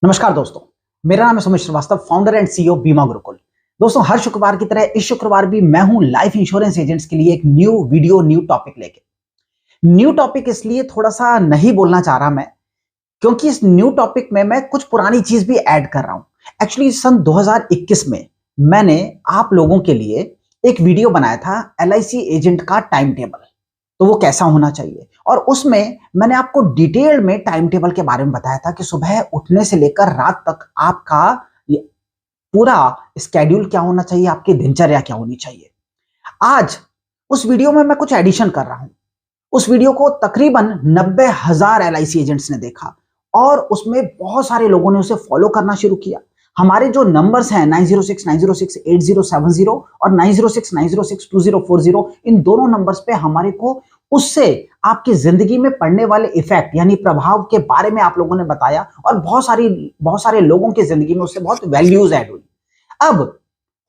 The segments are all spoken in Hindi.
नमस्कार दोस्तों, मेरा नाम है Sumit Shrivastava, founder and CEO Bima Gurukul. दोस्तों, हर शुक्रवार की तरह इस शुक्रवार भी मैं हूं लाइफ इंश्योरेंस एजेंट्स के लिए एक न्यू वीडियो, न्यू टॉपिक लेके। न्यू टॉपिक इसलिए थोड़ा सा नहीं बोलना चाह रहा मैं, क्योंकि इस न्यू टॉपिक में मैं कुछ पुरानी चीज भी ऐड कर रहा हूं। एक्चुअली सन 2021 में मैंने आप लोगों के लिए एक वीडियो बनाया था एलआईसी एजेंट का टाइम टेबल, तो वो कैसा होना चाहिए। और उसमें मैंने आपको डिटेल में टाइम टेबल के बारे में बताया था कि सुबह उठने से लेकर रात तक आपका ये पूरा स्केड्यूल क्या होना चाहिए, आपकी दिनचर्या क्या होनी चाहिए। आज उस वीडियो में मैं कुछ एडिशन कर रहा हूं। उस वीडियो को तकरीबन 90,000 एलआईसी एजेंट्स ने देखा और उसमें बहुत सारे लोगों ने उसे फॉलो करना शुरू किया। हमारे जो नंबर्स हैं 9069068070 और 9069062040, इन दोनों नंबर्स पे हमारे को उससे आपकी जिंदगी में पड़ने वाले इफेक्ट यानी प्रभाव के बारे में आप लोगों ने बताया और बहुत सारे लोगों की जिंदगी में उससे बहुत वैल्यूज ऐड हुई। अब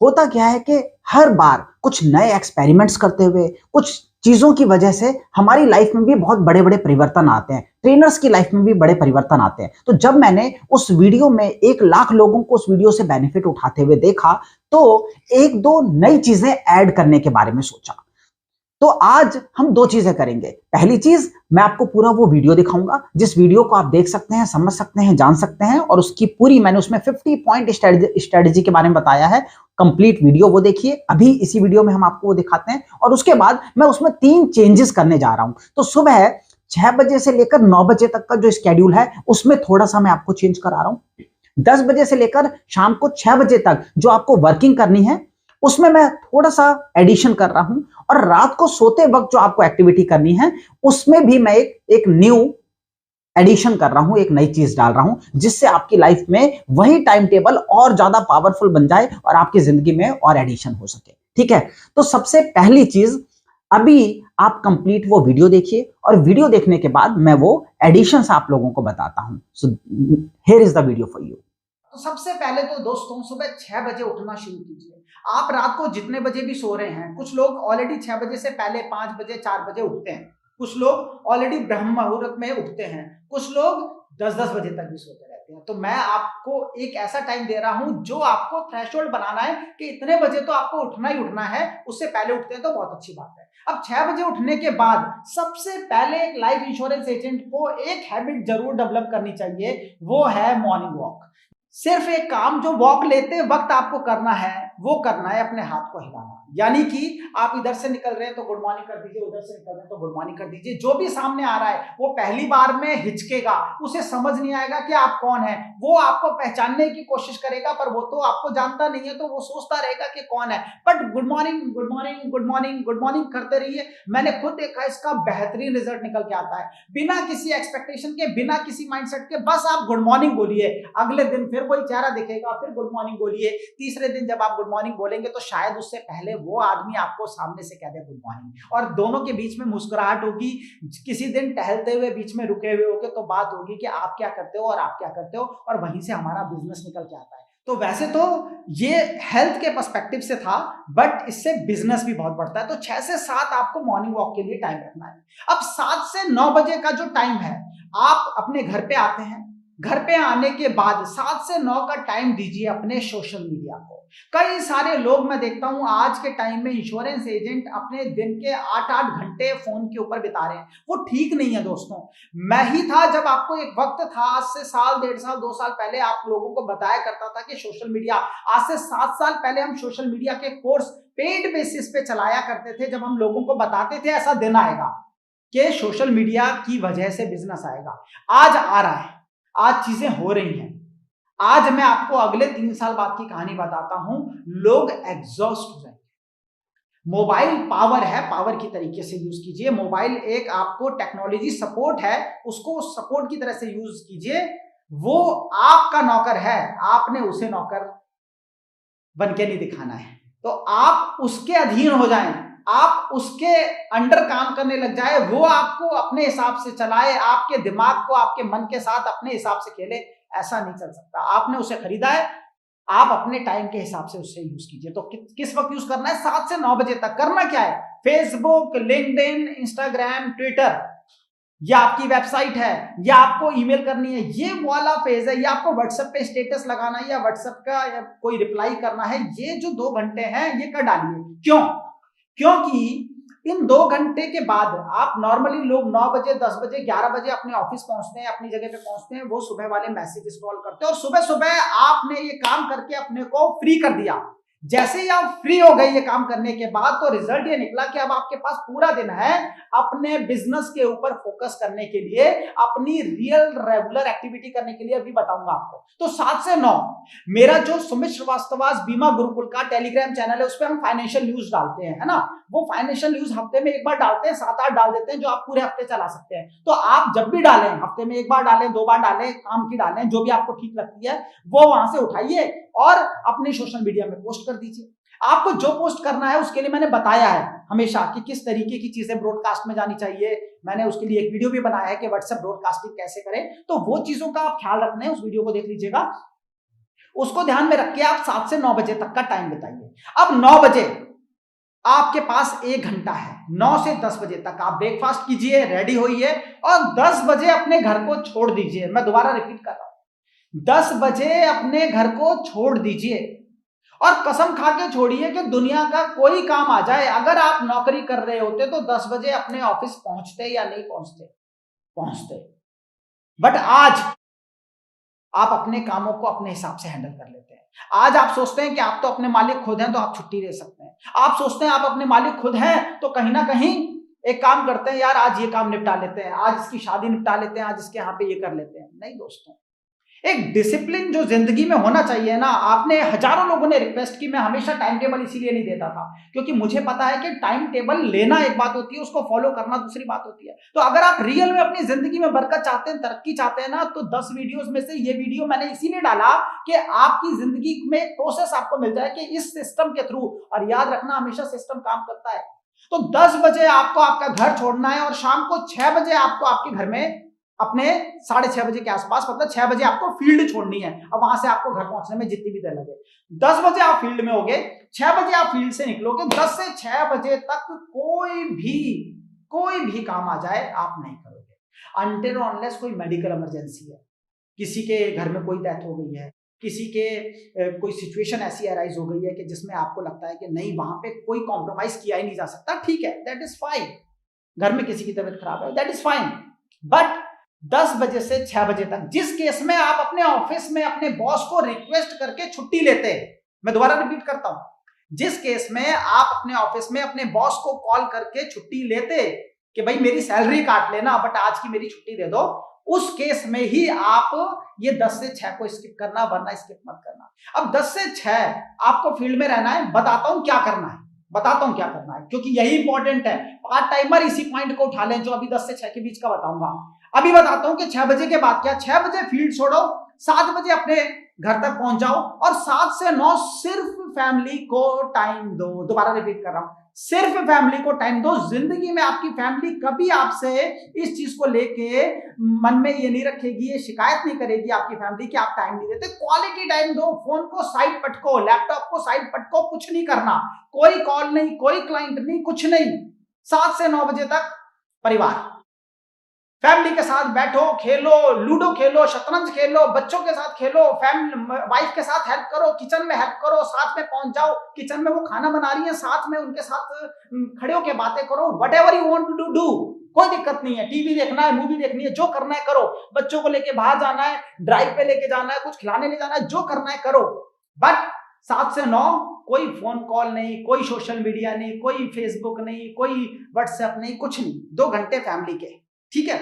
होता क्या है कि हर बार कुछ नए एक्सपेरिमेंट्स करते हुए, कुछ चीजों की वजह से हमारी लाइफ में भी बहुत बड़े-बड़े परिवर्तन आते हैं। ट्रेनर्स की लाइफ में भी बड़े परिवर्तन आते हैं। तो जब मैंने उस वीडियो में 1 लाख लोगों को उस वीडियो से बेनिफिट उठाते हुए देखा, तो 1-2 नई चीजें ऐड करने के बारे में सोचा। तो आज हम 2 चीजें करेंगे। पहली चीज, मैं आपको पूरा वो वीडियो दिखाऊंगा जिस वीडियो को आप देख सकते हैं, समझ सकते हैं, जान सकते हैं, और उसकी पूरी मैंने उसमें 50 पॉइंट स्ट्रेटजी के बारे में बताया है। कंप्लीट वीडियो वो देखिए, अभी इसी वीडियो में हम आपको वो दिखाते हैं। और उसके बाद मैं उसमें 3 चेंजेस करने जा रहा हूं। तो सुबह 6 बजे से लेकर 9 बजे तक का जो स्केड्यूल है उसमें थोड़ा सा मैं आपको चेंज करा रहा हूं। 10 बजे से लेकर शाम को 6 बजे तक जो आपको वर्किंग करनी है उसमें मैं थोड़ा सा एडिशन कर रहा हूं। और रात को सोते वक्त जो आपको एक्टिविटी करनी है उसमें भी मैं एक न्यू एडिशन कर रहा हूं, एक नई चीज डाल रहा हूं, जिससे आपकी लाइफ में वही टाइम टेबल और ज्यादा पावरफुल बन जाए और आपकी जिंदगी में और एडिशन हो सके। ठीक है, तो सबसे पहली चीज, अभी आप कंप्लीट वो वीडियो देखिए और वीडियो देखने के बाद मैं वो एडिशंस आप लोगों को बताता हूं। So here is the video for you. तो सबसे पहले तो दोस्तों, सुबह 6 बजे उठना शुरू कीजिए। आप रात को जितने बजे भी सो रहे हैं, कुछ लोग ऑलरेडी 6 बजे से पहले 5 बजे 4 बजे उठते हैं, कुछ लोग ऑलरेडी ब्रह्म मुहूर्त में उठते हैं, कुछ लोग 10-10 बजे तक भी सोते रहते हैं। तो मैं आपको एक ऐसा टाइम दे रहा हूं जो आपको थ्रेशोल्ड बनाना है कि इतने बजे तो आपको उठना ही उठना है। उससे पहले उठते हैं तो बहुत अच्छी बात है। अब 6 बजे उठने के बाद सबसे पहले एक लाइफ इंश्योरेंस एजेंट को एक हैबिट जरूर डेवलप करनी चाहिए, वो है मॉर्निंग वॉक। सिर्फ एक काम जो वॉक लेते वक्त आपको करना है, वो करना है अपने हाथ को हिलाना। यानी कि आप इधर से निकल रहे हैं तो गुड मॉर्निंग कर दीजिए, उधर से निकल रहे हैं तो गुड मॉर्निंग कर दीजिए। जो भी सामने आ रहा है वो पहली बार में हिचकेगा, उसे समझ नहीं आएगा कि आप कौन है। वो आपको पहचानने की कोशिश करेगा पर वो तो आपको जानता नहीं है, तो वो सोचता रहेगा कि कौन है। But good morning, good morning, good morning, good morning करते रहिए। मैंने खुद देखा, इसका बेहतरीन रिजल्ट निकल के आता है। बिना किसी एक्सपेक्टेशन के, बिना किसी माइंडसेट के, बस आप गुड मॉर्निंग बोलिए। अगले दिन फिर वही चेहरा दिखेगा, फिर गुड मॉर्निंग बोलिए। तीसरे दिन जब आप गुड मॉर्निंग बोलेंगे तो शायद उससे पहले वो आदमी आपको सामने से कह दे गुड मॉर्निंग, और दोनों के बीच में मुस्कुराहट होगी। किसी दिन टहलते हुए बीच में रुके हुए होगे तो बात होगी कि आप क्या करते हो और आप क्या करते हो, और वहीं से हमारा बिजनेस निकल के आता है। तो वैसे तो ये हेल्थ के पर्सपेक्टिव से था, बट इससे बिजनेस भी बहुत बढ़ता है। तो 6 से 7 आपको मॉर्निंग वॉक के लिए टाइम रखना है। अब 7 से 9 बजे का जो टाइम है, आप अपने घर पे आते हैं। घर पे आने के बाद 7 से 9 का टाइम दीजिए अपने सोशल मीडिया को। कई सारे लोग मैं देखता हूं आज के टाइम में इंश्योरेंस एजेंट अपने दिन के 8-8 घंटे फोन के ऊपर बिता रहे हैं। वो ठीक नहीं है दोस्तों। मैं ही था जब आपको एक वक्त था, आज से साल, 1.5 साल, 2 साल पहले आप लोगों को बताया करता था कि सोशल मीडिया, आज से 7 साल पहले हम सोशल मीडिया के कोर्स पेड बेसिस पे चलाया करते थे, जब हम लोगों को बताते थे ऐसा दिन आएगा कि सोशल मीडिया की वजह से बिजनेस आएगा। आज आ रहा है, आज चीजें हो रही हैं। आज मैं आपको अगले 3 साल बाद की कहानी बताता हूं। लोग एग्जॉस्ट हो जाएंगे। मोबाइल पावर है, पावर की तरीके से यूज कीजिए। मोबाइल एक आपको टेक्नोलॉजी सपोर्ट है, उसको सपोर्ट की तरह से यूज कीजिए। वो आपका नौकर है, आपने उसे नौकर बन के नहीं दिखाना है। तो आप उसके अधीन हो जाएं, आप उसके अंडर काम करने लग जाए, वो आपको अपने हिसाब से चलाए, आपके दिमाग को आपके मन के साथ अपने हिसाब से खेले। ऐसा नहीं चल सकता। आपने उसे खरीदा है, आप अपने टाइम के हिसाब से उससे यूज कीजिए। तो किस वक्त यूज करना है? 7 से 9 बजे तक। करना क्या है? फेसबुक, लिंक्डइन, इंस्टाग्राम, ट्विटर, या आपकी वेबसाइट है, या आपको ईमेल करनी है, ये वाला फेज है, या आपको व्हाट्सएप पे स्टेटस लगाना है, या व्हाट्सएप का या कोई रिप्लाई करना है, ये जो 2 घंटे हैं ये कर डालिए। क्यों? क्योंकि इन 2 घंटे के बाद आप नॉर्मली लोग 9 बजे, 10 बजे, 11 बजे अपने ऑफिस पहुंचते हैं, अपनी जगह पे पहुंचते हैं, वो सुबह वाले मैसेज स्क्रॉल करते हैं, और सुबह सुबह आपने ये काम करके अपने को फ्री कर दिया। जैसे ही आप फ्री हो गए ये काम करने के बाद, तो रिजल्ट ये निकला कि अब आपके पास पूरा दिन है अपने बिजनेस के ऊपर फोकस करने के लिए, अपनी रियल रेगुलर एक्टिविटी करने के लिए। अभी बताऊंगा आपको। तो 7 से 9 मेरा जो सुमित श्रीवास्तव बीमा गुरुकुल का टेलीग्राम चैनल है, उस पर हम फाइनेंशियल न्यूज डालते हैं, है ना। वो फाइनेंशियल न्यूज हफ्ते में एक बार डालते हैं, 7-8 डाल देते हैं, जो आप पूरे हफ्ते चला सकते हैं। तो आप जब भी डालें, हफ्ते में एक बार डालें, 2 बार डालें, काम की डालें, जो भी आपको ठीक लगती है वो वहां से उठाइए और अपने सोशल मीडिया में पोस्ट कर दीजिए। आपको जो पोस्ट करना है उसके लिए मैंने बताया है हमेशा कि किस तरीके की चीजें ब्रॉडकास्ट में जानी चाहिए। मैंने उसके लिए एक वीडियो भी बनाया है कि व्हाट्सएप ब्रॉडकास्टिंग कैसे करें, तो वो चीजों का आप ख्याल रखना है, उस वीडियो को देख लीजिएगा। उसको ध्यान में रख के आप 7 से 9 बजे तक का टाइम बिताइए। अब 9 बजे आपके पास 1 घंटा है। 9 से 10 बजे तक आप ब्रेकफास्ट कीजिए, रेडी होइए, और 10 बजे अपने घर को छोड़ दीजिए। मैं दोबारा रिपीट कर रहा हूं, 10 बजे अपने घर को छोड़ दीजिए, और कसम खा के छोड़िए कि दुनिया का कोई काम आ जाए, अगर आप नौकरी कर रहे होते तो 10 बजे अपने ऑफिस पहुंचते या नहीं पहुंचते? पहुंचते। बट आज आप अपने कामों को अपने हिसाब से हैंडल कर लेते हैं। आज आप सोचते हैं कि आप तो अपने मालिक खुद हैं, तो आप छुट्टी ले सकते हैं। आप सोचते हैं आप अपने मालिक खुद हैं, तो कहीं ना कहीं एक काम करते हैं, यार आज ये काम निपटा लेते हैं, आज इसकी शादी निपटा लेते हैं, आज इसके यहाँ पे ये कर लेते हैं। नहीं दोस्तों, एक डिसिप्लिन जो जिंदगी में होना चाहिए ना। आपने हजारों लोगों ने रिक्वेस्ट की, मैं हमेशा टाइम टेबल इसीलिए नहीं देता था क्योंकि मुझे पता है कि टाइम टेबल लेना एक बात होती है, उसको फॉलो करना दूसरी बात होती है। तो अगर आप रियल में अपनी जिंदगी में बरकत चाहते हैं, तरक्की चाहते हैं ना, तो 10 वीडियोस में से ये वीडियो मैंने इसीलिए डाला कि आपकी जिंदगी में प्रोसेस आपको मिल जाए कि इस सिस्टम के थ्रू, और याद रखना हमेशा सिस्टम काम करता है। तो 10 बजे आपको आपका घर छोड़ना है, और शाम को 6 बजे आपको आपके घर में अपने 6:30 बजे के आसपास, मतलब 6 बजे आपको फील्ड छोड़नी है। अब वहां से आपको घर पहुंचने में जितनी भी देर लगे, 10 बजे आप फील्ड में होगे, 6 बजे आप फील्ड से निकलोगे। 10 से 6 बजे तक कोई भी काम आ जाए आप नहीं करोगे, अनटिल अनलेस कोई मेडिकल इमरजेंसी है, किसी के घर में कोई डेथ हो गई है, किसी के कोई सिचुएशन ऐसी अराइज हो गई है कि जिसमें आपको लगता है कि नहीं, वहां पे कोई कॉम्प्रोमाइज किया ही नहीं जा सकता, ठीक है, दैट इज फाइन। घर में किसी की तबीयत खराब है, दैट इज फाइन। बट 10 बजे से 6 बजे तक, जिस केस में आप अपने ऑफिस में अपने बॉस को रिक्वेस्ट करके छुट्टी लेते हैं, मैं दोबारा रिपीट करता हूं, जिस केस में आप अपने ऑफिस में अपने बॉस को कॉल करके छुट्टी लेते कि भाई मेरी सैलरी काट लेना बट आज की मेरी छुट्टी दे दो, उस केस में ही आप ये 10 से 6 को स्किप करना, वरना स्किप मत करना। अब 10 से 6 आपको फील्ड में रहना है। बताता हूं क्या करना है, क्योंकि यही इंपॉर्टेंट है। पार्ट टाइमर इसी पॉइंट को उठा लें जो अभी 10 से 6 के बीच का बताऊंगा। अभी बताता हूं कि 6 बजे के बाद क्या, 6 बजे फील्ड छोड़ो, 7 बजे अपने घर तक पहुंच जाओ, और 7 से 9 सिर्फ फैमिली को टाइम दो। दोबारा रिपीट कर रहा हूं, सिर्फ फैमिली को टाइम दो। जिंदगी में आपकी फैमिली कभी आपसे इस चीज को लेके मन में ये नहीं रखेगी, ये शिकायत नहीं करेगी आपकी फैमिली कि आप टाइम नहीं देते। क्वालिटी टाइम दो, फोन को साइड पटको, लैपटॉप को साइड पटको, कुछ नहीं करना, कोई कॉल नहीं, कोई क्लाइंट नहीं, कुछ नहीं। 7 से 9 बजे तक परिवार, फैमिली के साथ बैठो, खेलो, लूडो खेलो, शतरंज खेलो, बच्चों के साथ खेलो, वाइफ के साथ हेल्प करो, किचन में हेल्प करो, साथ में पहुंच जाओ, किचन में वो खाना बना रही है, साथ में उनके साथ खड़े होकर बातें करो। Whatever you want to do, कोई दिक्कत नहीं है। टीवी देखना है, मूवी देखनी है, जो करना है करो। बच्चों को लेके बाहर जाना है, ड्राइव पे लेके जाना है, कुछ खिलाने ले जाना है, जो करना है करो। बट 7 से 9 कोई फोन कॉल नहीं, कोई सोशल मीडिया नहीं, कोई फेसबुक नहीं, कोई व्हाट्सएप नहीं, कुछ नहीं। 2 घंटे फैमिली के, ठीक है।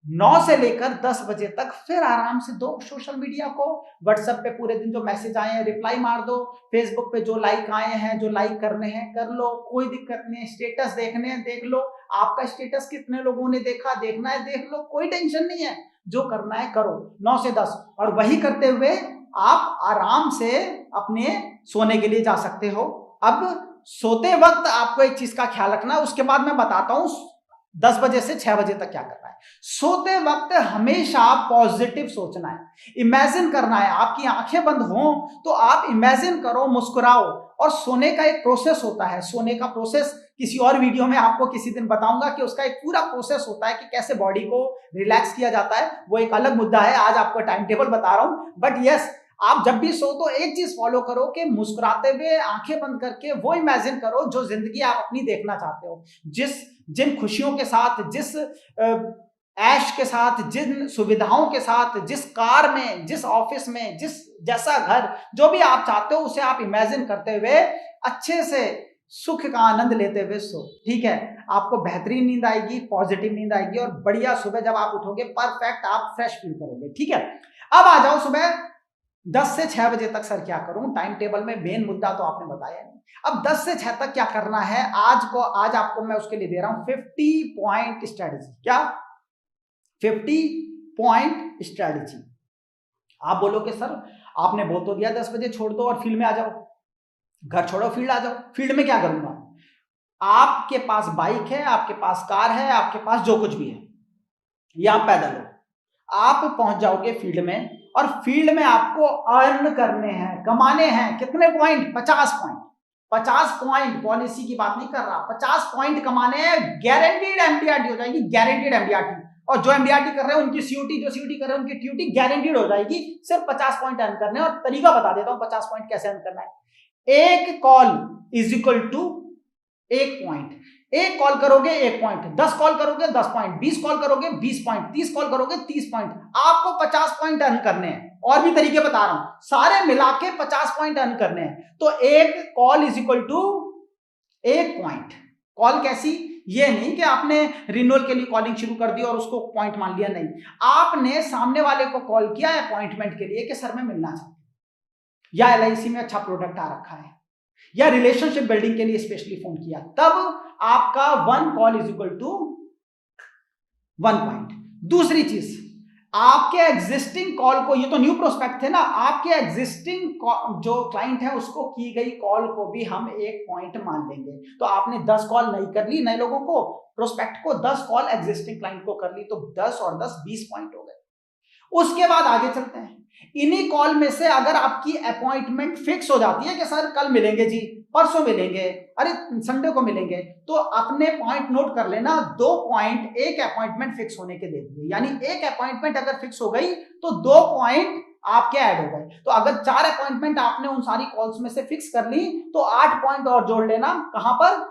9 से लेकर 10 बजे तक फिर आराम से दो सोशल मीडिया को। व्हाट्सएप पे पूरे दिन जो मैसेज आए हैं रिप्लाई मार दो, फेसबुक पे जो लाइक आए हैं, जो लाइक करने हैं कर लो, कोई दिक्कत नहीं है। स्टेटस देखने हैं देख लो, आपका स्टेटस कितने लोगों ने देखा, देखना है देख लो, कोई टेंशन नहीं है। जो करना है करो 9 से 10, और वही करते हुए आप आराम से अपने सोने के लिए जा सकते हो। अब सोते वक्त आपको एक चीज का ख्याल रखना, उसके बाद मैं बताता हूं 10 बजे से 6 बजे तक क्या करना है? सोते वक्त हमेशा पॉजिटिव सोचना है, इमेजिन करना है। आपकी आंखें बंद हों तो आप इमेजिन करो, मुस्कुराओ। और सोने का एक प्रोसेस होता है, सोने का प्रोसेस किसी और वीडियो में आपको किसी दिन बताऊंगा कि उसका एक पूरा प्रोसेस होता है कि कैसे बॉडी को रिलैक्स किया जाता है। वो एक अलग मुद्दा है, आज आपको टाइम टेबल बता रहा हूं। बट यस, आप जब भी सो तो एक चीज फॉलो करो कि मुस्कुराते हुए आंखें बंद करके वो इमेजिन करो जो जिंदगी आप अपनी देखना चाहते हो, जिन खुशियों के साथ, जिस ऐश के साथ, जिन सुविधाओं के साथ, जिस कार में, जिस ऑफिस में, जैसा घर, जो भी आप चाहते हो उसे आप इमेजिन करते हुए अच्छे से सुख का आनंद लेते हुए सो। ठीक है, आपको बेहतरीन नींद आएगी, पॉजिटिव नींद आएगी और बढ़िया सुबह जब आप उठोगे परफेक्ट आप फ्रेश फील करोगे। ठीक है, अब आ जाओ सुबह 10 से 6 बजे तक सर क्या करूं? टाइम टेबल में मेन मुद्दा तो आपने बताया नहीं। अब 10 से 6 तक क्या करना है? आज आपको मैं उसके लिए दे रहा हूं 50 पॉइंट स्ट्रेटजी। क्या? 50 पॉइंट स्ट्रेटजी। आप बोलोगे सर आपने बोल तो दिया 10 बजे छोड़ दो और फील्ड में आ जाओ, घर छोड़ो फील्ड आ जाओ। फील्ड में क्या करूंगा? आपके पास बाइक है, आपके पास कार है, आपके पास जो कुछ भी है, या आप पैदल हो, आप पहुंच जाओगे फील्ड में और फील्ड में आपको अर्न करने हैं, कमाने हैं। कितने पॉइंट? 50 पॉइंट। 50 पॉइंट, पॉलिसी की बात नहीं कर रहा, 50 पॉइंट कमाने हैं। गारंटीड एमडीआरटी हो जाएगी, गारंटीड एमडीआरटी। और जो एमडीआरटी कर रहे हैं उनकी सीयूटी, जो सीयूटी कर रहे हैं उनकी टीयूटी गारंटीड हो जाएगी। सिर्फ 50 पॉइंट अर्न करने हैं। और तरीका बता देता हूं 50 पॉइंट कैसे अर्न करना है। एक call is equal to 1 point. एक कॉल करोगे 1 पॉइंट, 10 कॉल करोगे 10 पॉइंट, 20 कॉल करोगे 20 पॉइंट, 30 कॉल करोगे 30 पॉइंट। आपको 50 पॉइंट अर्न करने हैं। और भी तरीके बता रहा हूं, सारे मिला के 50 पॉइंट अर्न करने हैं। तो एक call is equal to 1 point. Call कैसी? ये नहीं कि आपने रिन्यूअल के लिए कॉलिंग शुरू कर दी और उसको पॉइंट मान लिया, नहीं। आपने सामने वाले को कॉल किया अपॉइंटमेंट के लिए कि सर मैं मिलना चाहता हूं, या एलआईसी में अच्छा प्रोडक्ट आ रखा है, या रिलेशनशिप बिल्डिंग के लिए स्पेशली फोन किया, तब आपका 1 call is equal to 1 point. दूसरी चीज, आपके एग्जिस्टिंग कॉल को, ये तो न्यू प्रोस्पेक्ट थे ना, आपके एग्जिस्टिंग जो क्लाइंट है उसको की गई कॉल को भी हम 1 पॉइंट मान लेंगे। तो आपने 10 कॉल नहीं कर ली नए लोगों को, प्रोस्पेक्ट को, 10 कॉल एग्जिस्टिंग क्लाइंट को कर ली, तो 10 और 10 20 पॉइंट हो गए। उसके बाद आगे चलते हैं। इन्हीं कॉल में से अगर आपकी अपॉइंटमेंट फिक्स हो जाती है कि सर कल मिलेंगे जी, परसों मिलेंगे, अरे संडे को मिलेंगे, तो अपने पॉइंट नोट कर लेना। 2 पॉइंट एक अपॉइंटमेंट फिक्स होने के दे दिए, यानी एक अपॉइंटमेंट अगर फिक्स हो गई तो 2 पॉइंट आपके ऐड हो गए। तो अगर 4 अपॉइंटमेंट आपने उन सारी कॉल्स में से फिक्स कर ली तो 8 पॉइंट और जोड़ लेना। कहां पर?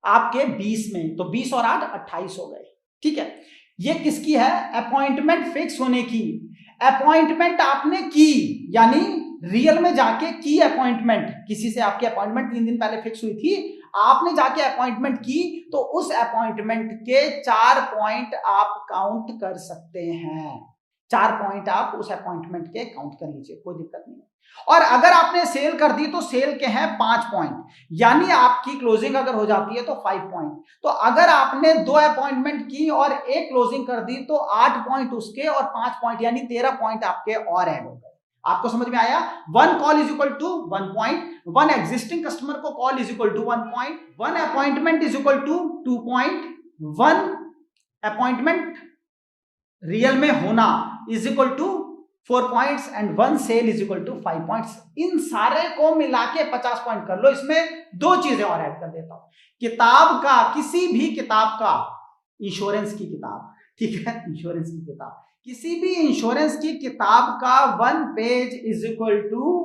आपके 20 में। तो 20 और 8 28 हो गए। ठीक है, ये किसकी है? अपॉइंटमेंट फिक्स होने की। अपॉइंटमेंट आपने की, यानी रियल में जाके की अपॉइंटमेंट, किसी से आपकी अपॉइंटमेंट 3 दिन पहले फिक्स हुई थी, आपने जाके अपॉइंटमेंट की, तो उस अपॉइंटमेंट के 4 पॉइंट आप काउंट कर सकते हैं। 4 पॉइंट आप उस अपॉइंटमेंट के काउंट कर लीजिए, कोई दिक्कत नहीं। और अगर आपने सेल कर दी तो सेल के हैं 5 पॉइंट, यानी आपकी क्लोजिंग अगर हो जाती है तो 5 पॉइंट। तो अगर आपने 2 अपॉइंटमेंट की और एक क्लोजिंग कर दी तो 8 पॉइंट उसके और 5 पॉइंट, यानी 13 पॉइंट आपके और ऐड हो गए। आपको समझ में आया? 1 call is equal to 1 point, 1 existing customer को call is equal to 1 point, 1 appointment is equal to 2 point, 1 appointment real में होना is equal to 4 points and 1 sale is equal to 5 points. इन सारे को मिला के 50 पॉइंट कर लो। इसमें 2 चीजें और ऐड कर देता हूं। किताब का, किसी भी किताब का, इंश्योरेंस की किताब, ठीक है, इंश्योरेंस की किताब, किसी भी इंश्योरेंस की किताब का 1 page is equal to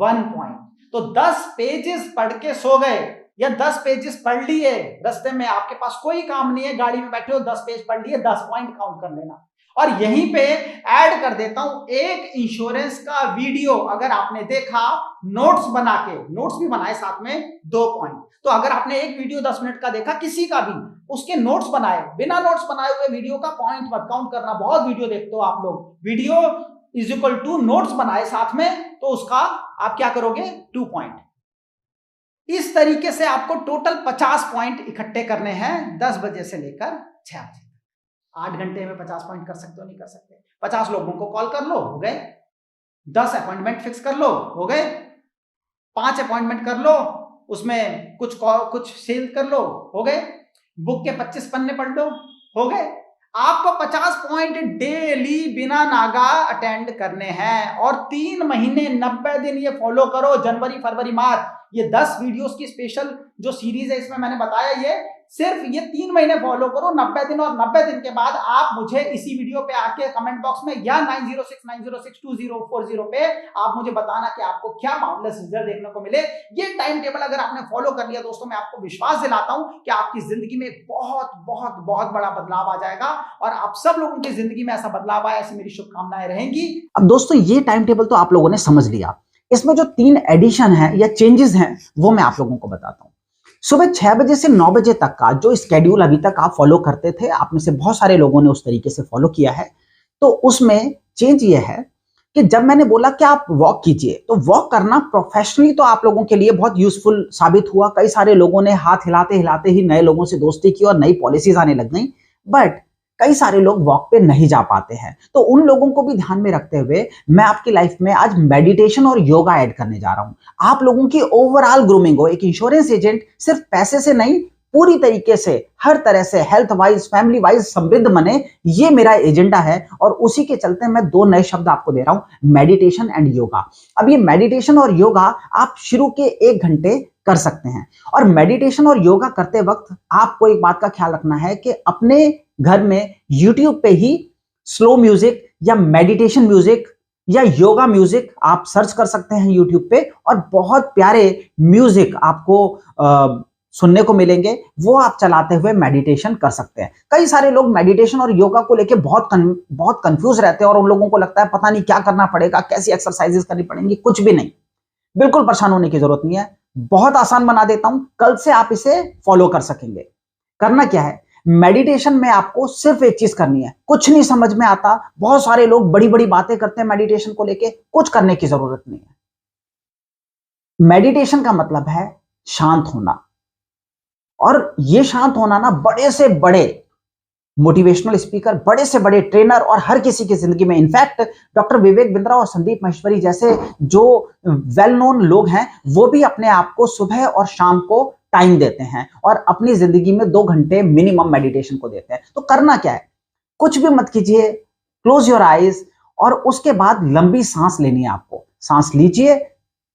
1 point. तो 10 पेजेस पढ़ के सो गए, या 10 पेजेस पढ़ लिए रास्ते में, आपके पास कोई काम नहीं है, गाड़ी में बैठे हो, 10 पेज पढ़ लिए, 10 पॉइंट काउंट कर लेना। और यहीं पे ऐड कर देता हूं एक इंश्योरेंस का वीडियो, अगर आपने देखा, नोट्स बना के, नोट्स भी बनाए साथ में, 2 पॉइंट। तो अगर आपने एक वीडियो 10 मिनट का देखा, किसी का भी, उसके नोट्स बनाए, बिना नोट्स बनाए हुए वीडियो का पॉइंट मत काउंट करना। बहुत वीडियो देखते हो आप लोग, video is equal to notes बनाए साथ में, तो उसका आप क्या करोगे? 2 पॉइंट। इस तरीके से आपको टोटल 50 पॉइंट इकट्ठे करने हैं 10 बजे से लेकर 6 बजे। 8 घंटे में 50 पॉइंट कर सकते हो? नहीं कर सकते। 50 लोगों को कॉल कर लो, हो गए। 10 अपॉइंटमेंट फिक्स कर लो, हो गए। 5 अपॉइंटमेंट कर लो, उसमें कुछ सेल कर लो, हो गए। बुक के 25 पन्ने पढ़ लो, हो गए। आपको 50 पॉइंट डेली बिना नागा अटेंड करने हैं और 3 महीने 90 दिन ये फॉलो करो। जनवरी, फरवरी, मार्च, ये 10 वीडियोस की स्पेशल जो सीरीज है इसमें मैंने बताया, ये सिर्फ ये 3 महीने फॉलो करो, 90 दिन, और 90 दिन के बाद आप मुझे इसी वीडियो पे आके कमेंट बॉक्स में या 9069062040 पे आप मुझे बताना कि आपको क्या माउंटलेस रिजल्ट देखने को मिले। ये टाइम टेबल अगर आपने फॉलो कर लिया दोस्तों, मैं आपको विश्वास दिलाता हूं कि आपकी जिंदगी में बहुत बहुत बहुत बड़ा बदलाव आ जाएगा और आप सब लोगों की जिंदगी में ऐसा बदलाव आए, ऐसी मेरी शुभकामनाएं रहेंगी। अब दोस्तों ये टाइम टेबल तो आप लोगों ने समझ लिया, इसमें जो 3 एडिशन है या चेंजेस हैं वो मैं आप लोगों को बताता हूं। सुबह 6 बजे से 9 बजे तक का जो स्केड्यूल अभी तक आप फॉलो करते थे, आप में से बहुत सारे लोगों ने उस तरीके से फॉलो किया है, तो उसमें चेंज ये है कि जब मैंने बोला कि आप वॉक कीजिए, तो वॉक करना प्रोफेशनली तो आप लोगों के लिए बहुत यूजफुल साबित हुआ। कई सारे लोगों ने हाथ हिलाते हिलाते ही नए लोगों से दोस्ती की और नई पॉलिसीज आने लग गई, बट कई सारे लोग वॉक पे नहीं जा पाते हैं। तो उन लोगों को भी ध्यान में रखते हुए मैं आपकी लाइफ में आज मेडिटेशन और योगा ऐड करने जा रहा हूं। आप लोगों की ओवरऑल ग्रूमिंग हो, एक इंश्योरेंस एजेंट सिर्फ पैसे से नहीं, पूरी तरीके से, हर तरह से, हेल्थ वाइज, फैमिली वाइज समृद्ध बने, ये मेरा एजेंडा है। और उसी के चलते मैं 2 नए शब्द आपको दे रहा हूं, मेडिटेशन एंड योगा। अब ये मेडिटेशन और योगा आप शुरू के 1 घंटे कर सकते हैं। और मेडिटेशन और योगा करते वक्त आपको एक बात का ख्याल रखना है कि अपने घर में YouTube पे ही स्लो म्यूजिक या मेडिटेशन म्यूजिक या योगा म्यूजिक आप सर्च कर सकते हैं YouTube पे, और बहुत प्यारे म्यूजिक आपको सुनने को मिलेंगे, वो आप चलाते हुए मेडिटेशन कर सकते हैं। कई सारे लोग मेडिटेशन और योगा को लेके बहुत कंफ्यूज रहते हैं और उन लोगों को लगता है पता नहीं क्या करना पड़ेगा, कैसी एक्सरसाइजेस करनी पड़ेंगी। कुछ भी नहीं, बिल्कुल परेशान होने की जरूरत नहीं है, बहुत आसान बना देता हूं, कल से आप इसे फॉलो कर सकेंगे। करना क्या है, मेडिटेशन में आपको सिर्फ एक चीज करनी है। कुछ नहीं समझ में आता, बहुत सारे लोग बड़ी बड़ी बातें करते हैं मेडिटेशन को लेके, कुछ करने की जरूरत नहीं है। मेडिटेशन का मतलब है शांत होना, और ये शांत होना ना बड़े से बड़े मोटिवेशनल स्पीकर, बड़े से बड़े ट्रेनर और हर किसी की जिंदगी में, इनफैक्ट डॉक्टर विवेक बिंद्रा और संदीप महेश्वरी जैसे जो वेल नोन लोग हैं, वो भी अपने आप को सुबह और शाम को टाइम देते हैं और अपनी जिंदगी में 2 घंटे मिनिमम मेडिटेशन को देते हैं। तो करना क्या है, कुछ भी मत कीजिए, क्लोज योर आईज, और उसके बाद लंबी सांस लेनी है आपको। सांस लीजिए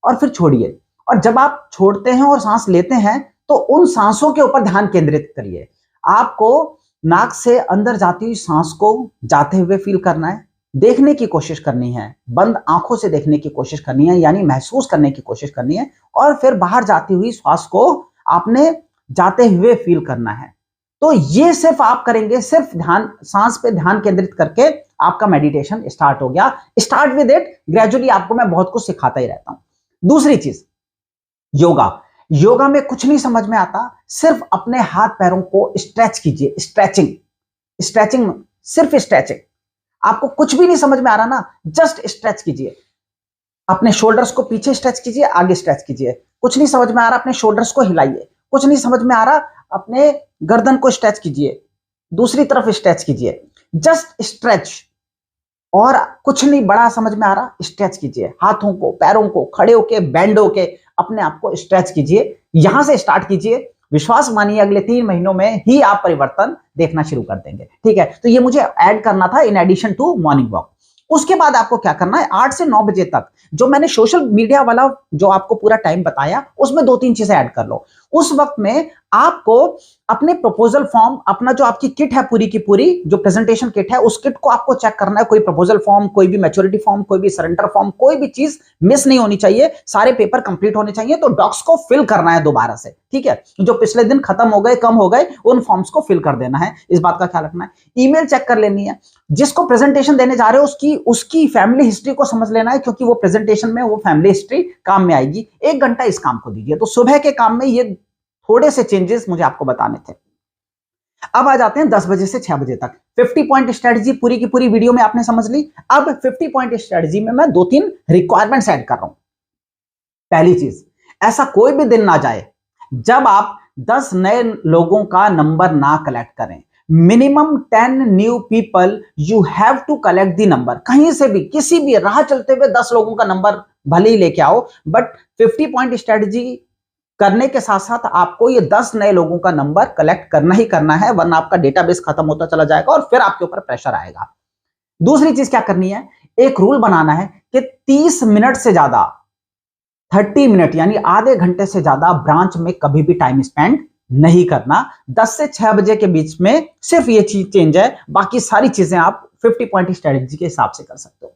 और फिर छोड़िए, और जब आप छोड़ते हैं और सांस लेते हैं तो उन सांसों के ऊपर ध्यान केंद्रित करिए। आपको नाक से अंदर जाती हुई सांस को जाते हुए फील करना है, देखने की कोशिश करनी है, बंद आंखों से देखने की कोशिश करनी है, यानी महसूस करने की कोशिश करनी है, और फिर बाहर जाती हुई श्वास को आपने जाते हुए फील करना है। तो ये सिर्फ आप करेंगे, सिर्फ ध्यान, सांस पे ध्यान केंद्रित करके आपका मेडिटेशन स्टार्ट हो गया। स्टार्ट विद इट, ग्रेजुअली आपको मैं बहुत कुछ सिखाता ही रहता हूं। दूसरी चीज, योगा। योगा में कुछ नहीं समझ में आता, सिर्फ अपने हाथ पैरों को स्ट्रेच कीजिए। स्ट्रेचिंग, सिर्फ स्ट्रेचिंग। आपको कुछ भी नहीं समझ में आ रहा ना, जस्ट स्ट्रेच कीजिए। अपने शोल्डर्स को पीछे स्ट्रेच कीजिए, आगे स्ट्रेच कीजिए। कुछ नहीं समझ में आ रहा, अपने शोल्डर्स को हिलाइए। कुछ नहीं समझ में आ रहा, अपने गर्दन को स्ट्रेच कीजिए, दूसरी तरफ स्ट्रेच कीजिए। Just stretch. और कुछ नहीं बड़ा समझ में आ रहा, स्ट्रेच कीजिए। हाथों को, पैरों को, खड़े होके, बैंड होके अपने आप को स्ट्रेच कीजिए। यहां से स्टार्ट कीजिए, विश्वास मानिए अगले 3 महीनों में ही आप परिवर्तन देखना शुरू कर देंगे। ठीक है, तो ये मुझे ऐड करना था in addition to morning walk. उसके बाद आपको क्या करना है, 8 से 9 बजे तक जो मैंने सोशल मीडिया वाला जो आपको पूरा टाइम बताया, उसमें 2-3 चीजें ऐड कर लो। उस वक्त में आपको अपने प्रपोजल फॉर्म, अपना जो आपकी किट है पूरी की पूरी, जो प्रेजेंटेशन किट है, उस किट को आपको चेक करना है। कोई प्रपोजल फॉर्म, कोई भी मैच्योरिटी फॉर्म, कोई भी सरेंडर फॉर्म, कोई भी चीज मिस नहीं होनी चाहिए। सारे पेपर कंप्लीट होने चाहिए। तो डॉक्स को फिल करना है दोबारा से। ठीक है, जो पिछले दिन खत्म हो गए, कम हो गए, उन फॉर्म्स को फिल कर देना है। इस बात का ख्याल रखना है। ईमेल चेक कर लेनी है। जिसको प्रेजेंटेशन देने जा रहे हो उसकी फैमिली हिस्ट्री को समझ लेना है, क्योंकि वो प्रेजेंटेशन में वो फैमिली हिस्ट्री काम में आएगी। 1 घंटा इस काम को दीजिए। तो सुबह के काम में ये थोड़े से चेंजेस मुझे आपको बताने थे। अब आ जाते हैं 10 बजे से 6 बजे तक। 50 पॉइंट स्ट्रेटजी पूरी की पूरी वीडियो में आपने समझ ली। अब 50 पॉइंट स्ट्रेटजी में मैं 2-3 रिक्वायरमेंट्स ऐड कर रहा हूं। पहली चीज, ऐसा कोई भी दिन ना जाए जब आप 10 नए लोगों का नंबर ना कलेक्ट करें। Minimum 10 new people you have to collect the number. कहीं से भी, किसी भी राह चलते हुए 10 लोगों का नंबर भले ही लेके आओ, बट 50 पॉइंट स्ट्रेटजी करने के साथ साथ आपको ये 10 नए लोगों का नंबर कलेक्ट करना ही करना है, वरना आपका डेटाबेस खत्म होता चला जाएगा और फिर आपके ऊपर प्रेशर आएगा। दूसरी चीज क्या करनी है, एक रूल बनाना है कि 30 मिनट से ज्यादा, 30 मिनट यानी आधे घंटे से ज्यादा ब्रांच में कभी भी टाइम स्पेंड नहीं करना। 10 से 6 बजे के बीच में सिर्फ ये चीज चेंज है, बाकी सारी चीजें आप 50 पॉइंट स्ट्रेटेजी के हिसाब से कर सकते हो।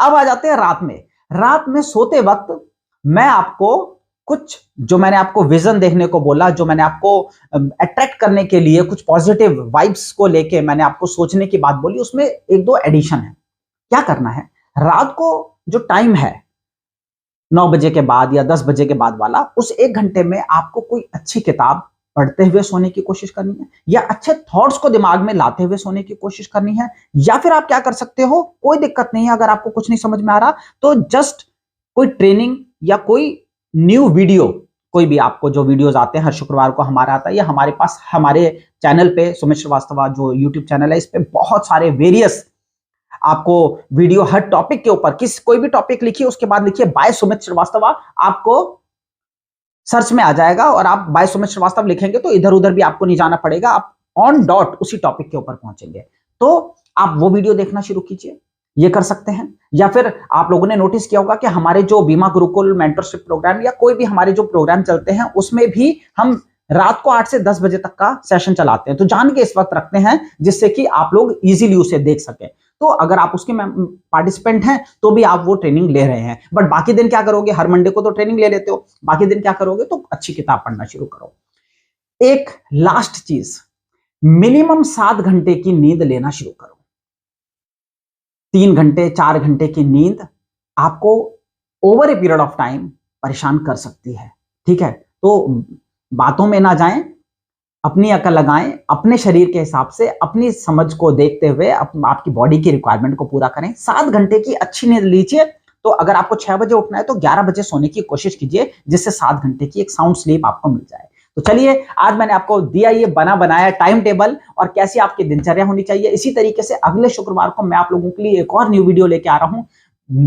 अब आ जाते हैं रात में। रात में सोते वक्त मैं आपको कुछ, जो मैंने आपको विजन देखने को बोला, जो मैंने आपको अट्रैक्ट करने के लिए कुछ पॉजिटिव वाइब्स को लेके मैंने आपको सोचने की बात बोली, उसमें एक दो एडिशन है। क्या करना है, रात को जो टाइम है 9 बजे के बाद या 10 बजे के बाद वाला, उस 1 घंटे में आपको कोई अच्छी किताब पढ़ते हुए सोने की कोशिश करनी है, या अच्छे थॉट्स को दिमाग में लाते हुए सोने की कोशिश करनी है। या फिर आप क्या कर सकते हो, कोई दिक्कत नहीं है, अगर आपको कुछ नहीं समझ में आ रहा तो जस्ट कोई ट्रेनिंग या कोई न्यू वीडियो, कोई भी आपको जो वीडियोस आते हैं, हर शुक्रवार को हमारा आता है, या हमारे पास हमारे चैनल पे सुमित श्रीवास्तव जो यूट्यूब चैनल है, इस पे बहुत सारे वेरियस आपको वीडियो हर टॉपिक के ऊपर, कोई भी टॉपिक लिखिए उसके बाद लिखिए बाय सुमित श्रीवास्तव, आपको सर्च में आ जाएगा और आप बाय सुमित श्रीवास्तव लिखेंगे तो इधर उधर भी आपको नहीं जाना पड़ेगा, आप ऑन डॉट उसी टॉपिक के ऊपर पहुंचेंगे। तो आप वो वीडियो देखना शुरू कीजिए, ये कर सकते हैं। या फिर आप लोगों ने नोटिस किया होगा कि हमारे जो बीमा गुरुकुल मेंटरशिप प्रोग्राम या कोई भी हमारे जो प्रोग्राम चलते हैं, उसमें भी हम रात को 8 से 10 बजे तक का सेशन चलाते हैं। तो जान के इस वक्त रखते हैं जिससे कि आप लोग इजीली उसे देख सकें। तो अगर आप उसके पार्टिसिपेंट हैं तो भी आप वो ट्रेनिंग ले रहे हैं, बट बाकी दिन क्या करोगे, हर मंडे को तो ट्रेनिंग ले लेते हो, बाकी दिन क्या करोगे, तो अच्छी किताब पढ़ना शुरू करो। एक लास्ट चीज, मिनिमम 7 घंटे की नींद लेना शुरू करो। 3 घंटे 4 घंटे की नींद आपको over a period of time परेशान कर सकती है, ठीक है। तो बातों में ना जाएं, अपनी अकल लगाएं, अपने शरीर के हिसाब से अपनी समझ को देखते हुए आपकी बॉडी की रिक्वायरमेंट को पूरा करें। 7 घंटे की अच्छी नींद लीजिए। तो अगर आपको 6 बजे उठना है तो 11 बजे सोने की कोशिश कीजिए, जिससे 7 घंटे की एक साउंड स्लीप आपको मिल जाए। तो चलिए, आज मैंने आपको दिया ये बनाया टाइम टेबल और कैसी आपकी दिनचर्या होनी चाहिए। इसी तरीके से अगले शुक्रवार को मैं आप लोगों के लिए एक और न्यू वीडियो लेके आ रहा हूं।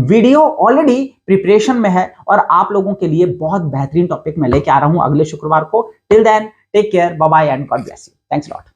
वीडियो ऑलरेडी प्रिपरेशन में है और आप लोगों के लिए बहुत बेहतरीन टॉपिक मैं लेके आ रहा हूं अगले शुक्रवार को। Till then, take care, bye bye and God bless you. Thanks a lot.